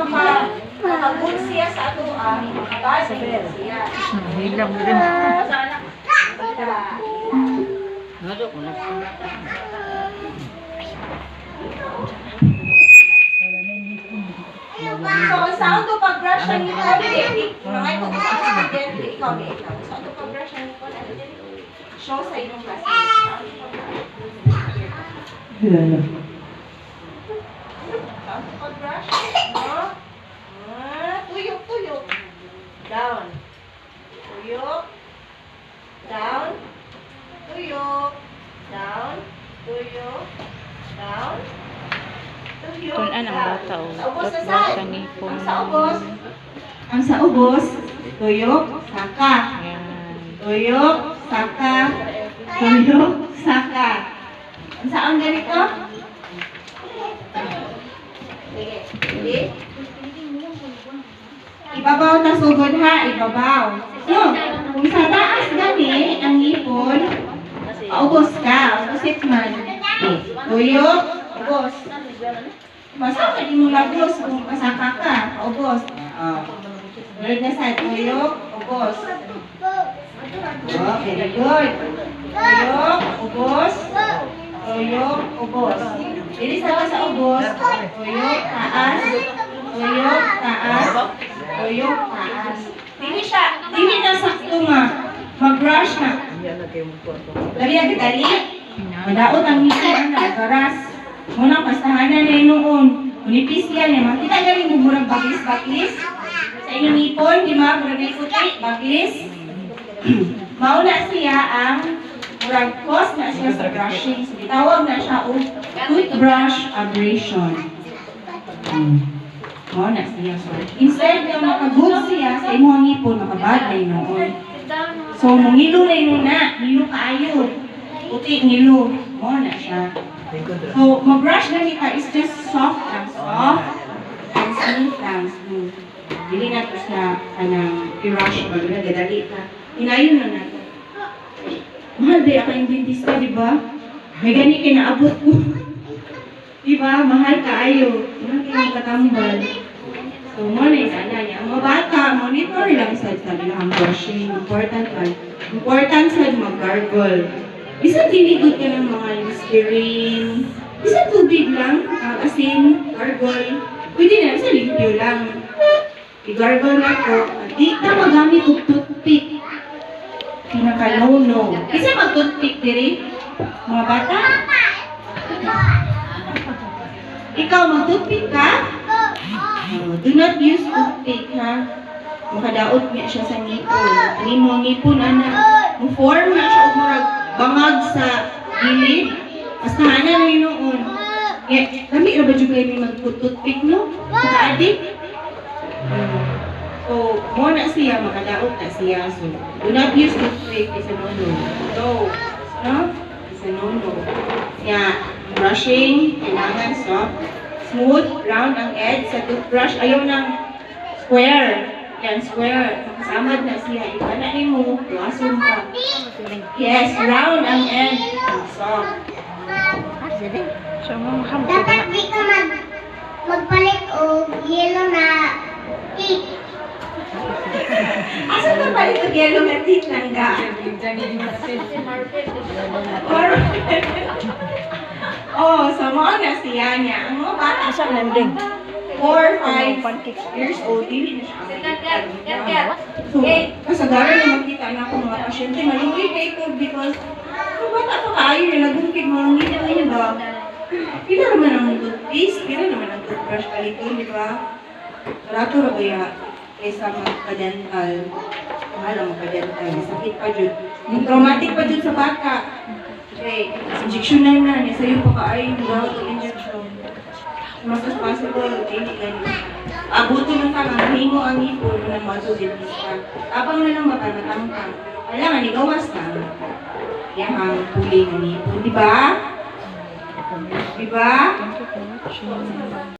makagod siya sa ato ang bad siya. Hilang mo rin. So, saan to pag-brush ang ikaw? Mga ito, saan to ikaw? Saan to pag-brush ang ikaw? Show sa inyong klase. Saan to pag-brush? Tuyok, tuyok. Down. Tuyok. Down. Tuyok. Down. Tuyok. Down. Tuyok. Kunan ang bata o. Tutbrush ang ipon. Ang sa ubos. Ang sa ubos. Tuyok. Saka. Yan. Tuyok. Saka. Tuyok. Saka. Ang saan ganito? Sige. Ibabaw ta sugod ha, ibabaw. So, kung sa taas gani ang ipon, ubos ka, ubusit man. Tuyok, ubos. Basta ka di mo labos kung masaka ka, ubos. Very na sa tuyok, ubos. Very good. Tuyok, ubos. Tuyok, ubos. Dili sa ubos, tuyok, taas. Tuyok, taas. Tuyok, taas. Dili na sakto nga. Mag-brush na. Dali ang dali. Madaot ang ngipon na garas. Munang pastahanan na noon. Munipis yan eh. Makita galing mo murang baglis-baglis. Sa inyong ngipon, di ba? Murang may puti, baglis. Mauna siya ang murang cause na siya sa brushing. So, tawag na siya o toothbrush abrasion. Mauna siya. So, instead na makagood siya sa imong ngipon, makabad na noon. So, mungilo na yun na. Nilo kaayo. Puti, nilo. Mauna siya. So, mag-brush na kita is just soft and smooth and smooth. Hindi na ito siya kanang i-rush ba? Nagadali ka. Inayon na natin. Mahal day ako yung dentista, di ba? May gani kayo naabot ko. Di ba? Mahal ka ayo. Mahal kayo katambal. So, muna yung sana niya. Ang mga bata, monitor lang sa kanilang brushing. Important pa. Important sa mag-gargle. Isang tinigot ka ng mga Listerine. Isang tubig lang, asin, gargle. Pwede na, isang limpyo lang. I-gargle na ko. Di na magamit yung toothpick. Pinaka-no-no. Isa mag-toothpick diri? Mga bata? Ikaw mag-toothpick ka? Do not use toothpick, ha? Makadaot niya siya sa ngipon. Ani mo ang ngipon, anak. Mo-form na siya umurag bangag sa gilid. Basta hana na yun noon. Kami na ba dyan kayo may mag-toothpick, no? Maka-adik? So, mo na siya, makadaot na siya. So, do not use toothpick. Isa no-no. So, no? Isa no-no. Kaya, brushing, kailangan soft. Smooth, round ang edge sa toothbrush. Ayaw ng square. Yan, square. Nakasamad na siya. Iba na rin mo. Lason ka. Yes, round ang edge. Soft. Dapat di ka magpalit o yellow na teeth. Asa na palit ang yellow na teeth lang ka? Oh, so mo na siya niya. Ang mga bata Asa nanding? 4, 5 years old, hindi na siya. So, kasagaran na makita na ako mga pasyente, maluwi kay ko because kung bata pa kayo na nagungkit mo, hindi na niya ba? Pila naman ang toothpaste, pila naman ang toothbrush palito, di ba? Barato na ba ya? Kaysa magpa-dental. Mahal ang magpa-dental. Sakit pa dyan. Yung traumatic pa dyan sa bata. Okay, injection na na. Sa'yo pa kaayong gawag ang injection. Mas as possible, hindi ganyan. Abuto na ka, mahingo ang ipon ng maso-dentista. Abang na lang matanatangkang. Kailangan, igawas ka. Yahang puli ng ipon. Diba? Diba?